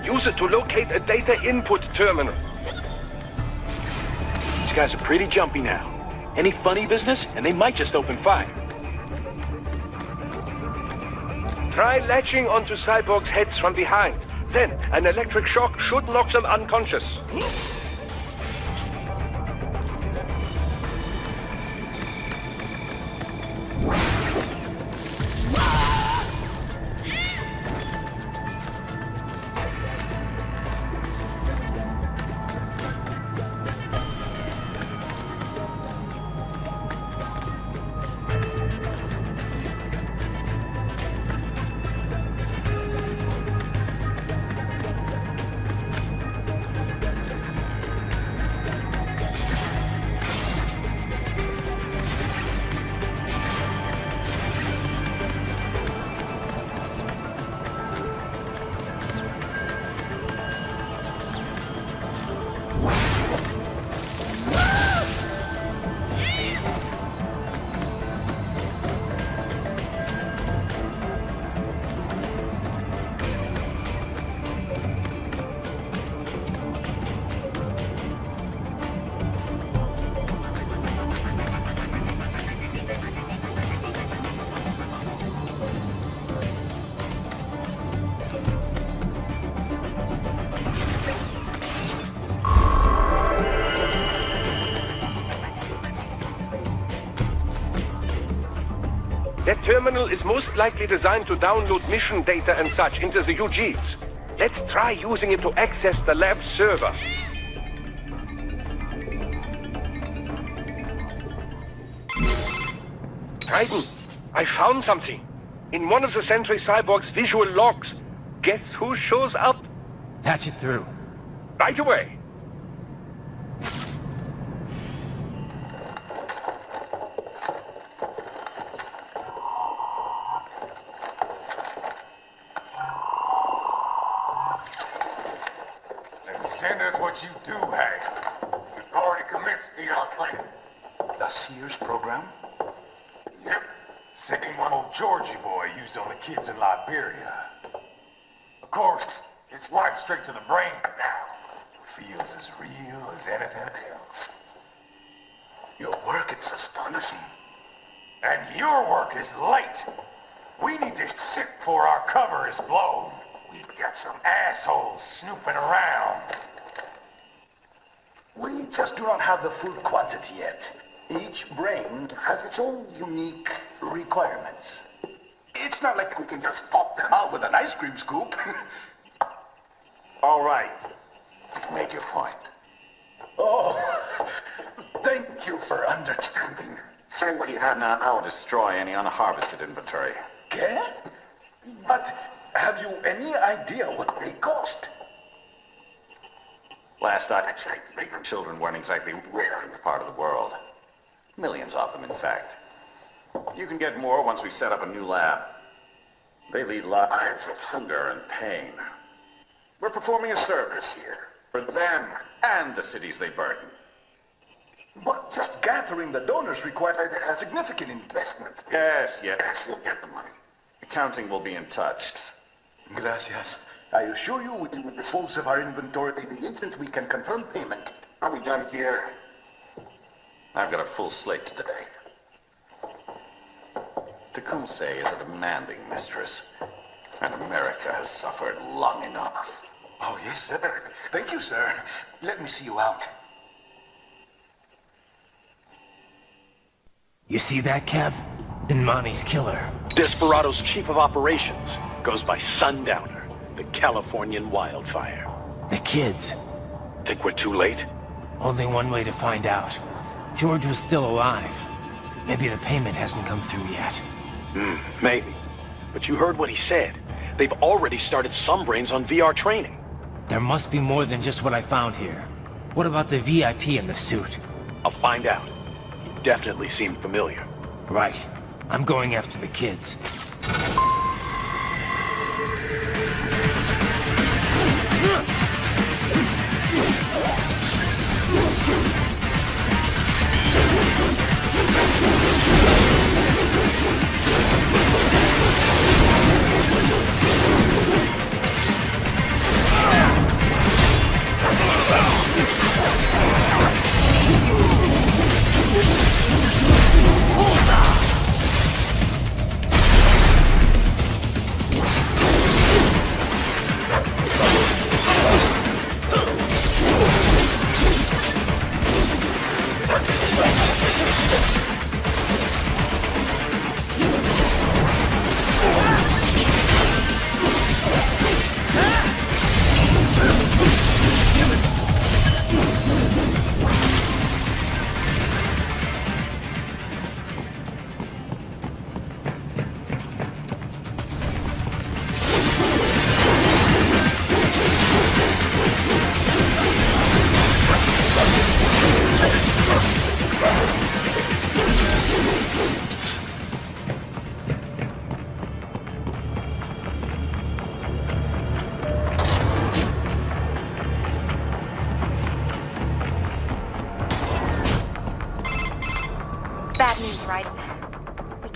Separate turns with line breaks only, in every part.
Use it to locate a data input terminal.
These guys are pretty jumpy now. Any funny business, and they might just open fire.
Try latching onto cyborgs' heads from behind. Then, an electric shock should knock them unconscious. That terminal is most likely designed to download mission data and such into the UGs. Let's try using it to access the lab's server. Raiden, I found something. In one of the Sentry Cyborg's visual logs. Guess who shows up?
Patch it through.
Right away.
Send us what you do have. We've already commenced the plan.
The Sears program?
Yep. Same one old Georgie boy used on the kids in Liberia. Of course, it's wiped straight to the brain now. Feels as real as anything else.
Your work is astonishing.
And your work is late. We need to shit before our cover is blown. We've got some assholes snooping around.
We just do not have the full quantity yet. Each brain has its own unique requirements. It's not like we can just pop them out with an ice cream scoop.
All right. Make your point.
Oh, thank you for understanding.
Say what you have now. I'll destroy any unharvested inventory.
Okay? But have you any idea what they cost?
Last I checked, bigger children weren't exactly rare in the part of the world. Millions of them, in fact. You can get more once we set up a new lab. They lead lives of hunger and pain. We're performing a service here. For them and the cities they burden.
But just gathering the donors requires a significant investment.
Yes, you'll get the money. Accounting will be in touch.
Gracias. I assure you we will dispose of our inventory the instant we can confirm payment.
Are we done here? I've got a full slate today. Tecumseh is a demanding mistress, and America has suffered long enough.
Oh, yes, sir. Thank you, sir. Let me see you out.
You see that, Kev? Inmani's killer.
Desperado's chief of operations goes by Sundowner, the Californian wildfire.
The kids.
Think we're too late?
Only one way to find out. George was still alive. Maybe the payment hasn't come through yet.
Maybe. But you heard what he said. They've already started some brains on VR training.
There must be more than just what I found here. What about the VIP in the suit?
I'll find out. He definitely seemed familiar.
Right. I'm going after the kids.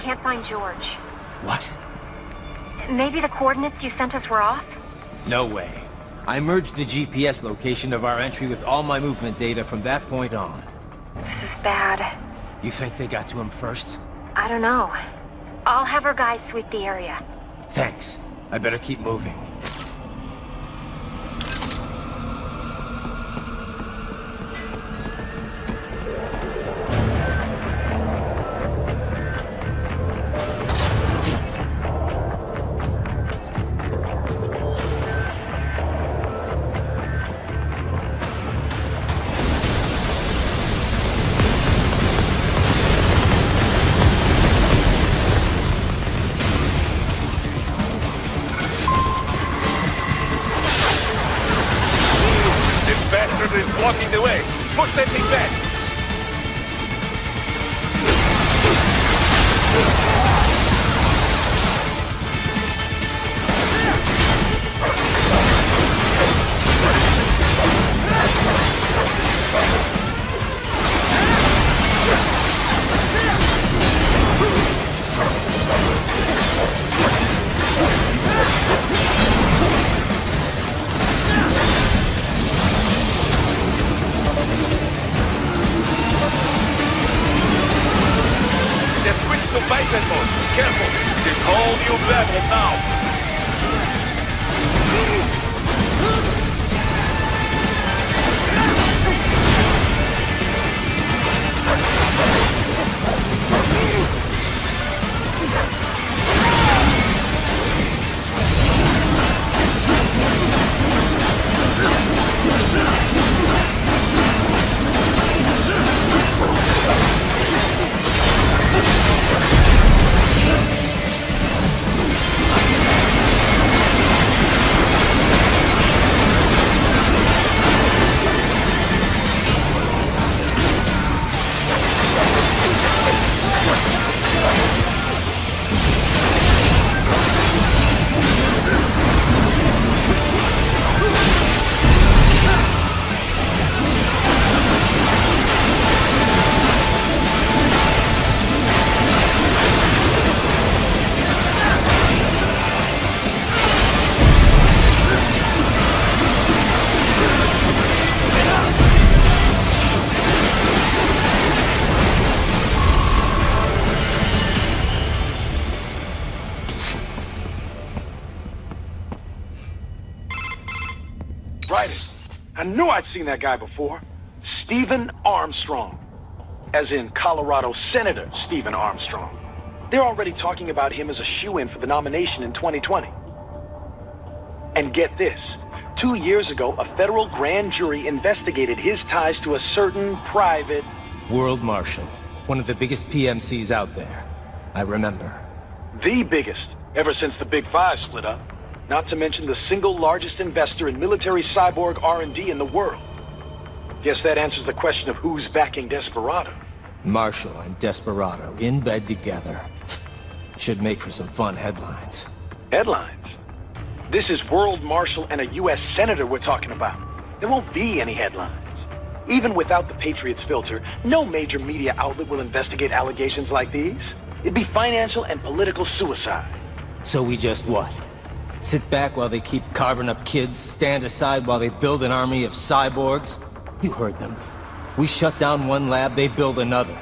can't find George.
What?
Maybe the coordinates you sent us were off?
No way. I merged the GPS location of our entry with all my movement data from that point on.
This is bad.
You think they got to him first?
I don't know. I'll have our guys sweep the area.
Thanks. I better keep moving.
Blocking the way. Push that thing back. Careful! This whole new battle now!
I knew I'd seen that guy before. Stephen Armstrong. As in Colorado Senator Stephen Armstrong. They're already talking about him as a shoo-in for the nomination in 2020. And get this. 2 years ago, a federal grand jury investigated his ties to a certain private...
World Marshal. One of the biggest PMCs out there. I remember.
The biggest, ever since the Big Five split up. Not to mention the single largest investor in military cyborg R&D in the world. Guess that answers the question of who's backing Desperado.
Marshall and Desperado in bed together. Should make for some fun headlines.
Headlines? This is World Marshal and a U.S. Senator we're talking about. There won't be any headlines. Even without the Patriots filter, no major media outlet will investigate allegations like these. It'd be financial and political suicide.
So we just what? Sit back while they keep carving up kids, stand aside while they build an army of cyborgs? You heard them. We shut down one lab, they build another.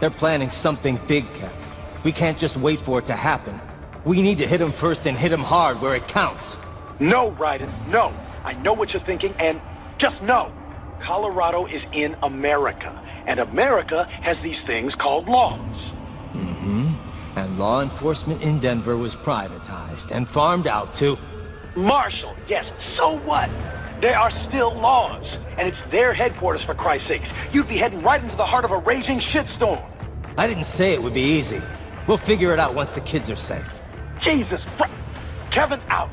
They're planning something big, Kev. We can't just wait for it to happen. We need to hit them first and hit them hard where it counts.
No, Raiden, no. I know what you're thinking, and just know. Colorado is in America, and America has these things called laws.
Mm-hmm. And law enforcement in Denver was privatized and farmed out to...
Marshall, yes, so what? There are still laws, and it's their headquarters, for Christ's sakes. You'd be heading right into the heart of a raging shitstorm.
I didn't say it would be easy. We'll figure it out once the kids are safe.
Jesus Christ. Kevin out.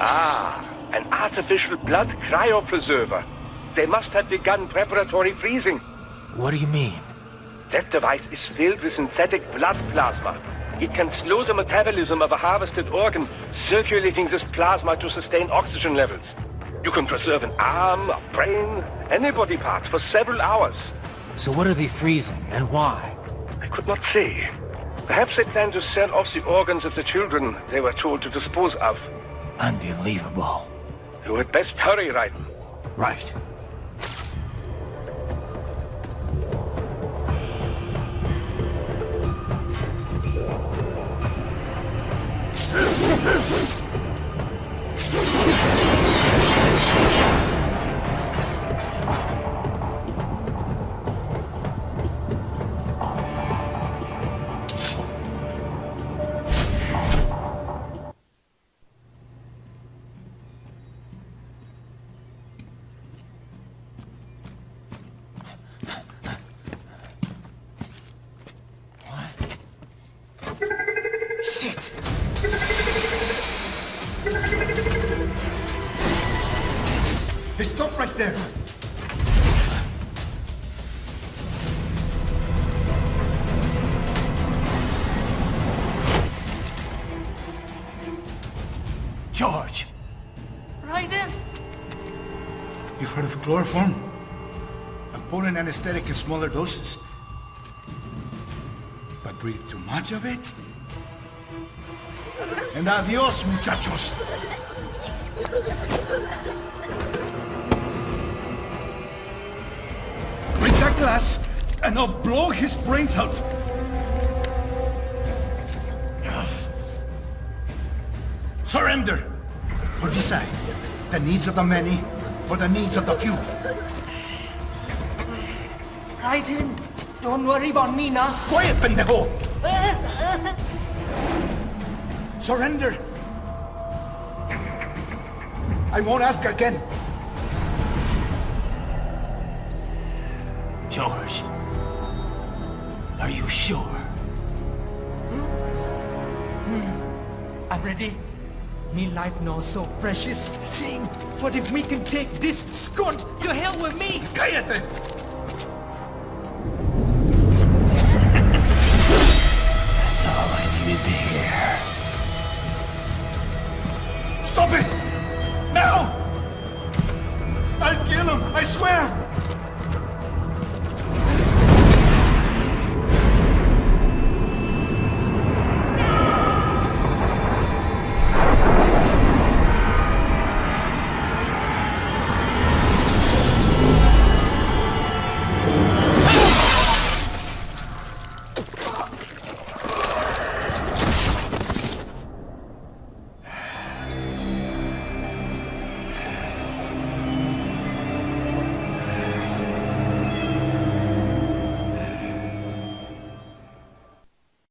Ah, an artificial blood cryopreserver. They must have begun preparatory freezing.
What do you mean?
That device is filled with synthetic blood plasma. It can slow the metabolism of a harvested organ, circulating this plasma to sustain oxygen levels. You can preserve an arm, a brain, any body part for several hours.
So what are they freezing, and why?
I could not say. Perhaps they plan to sell off the organs of the children they were told to dispose of.
Unbelievable.
You had best hurry, Raiden.
Right. Shit!
Hey, stop right there!
George!
Raiden!
You've heard of chloroform? A potent anesthetic in smaller doses. But breathe too much of it? And adios, muchachos! Break that glass, and I'll blow his brains out! Surrender! Or decide, the needs of the many, or the needs of the few.
Raiden, don't worry about me now.
Quiet, pendejo! Surrender! I won't ask again.
George. Are you sure?
I'm ready. Me life now so precious. Ting, what if we can take this scunt to hell with me?
Cállate!
That's all I needed to hear.
Stop it! Now! I'll kill him, I swear!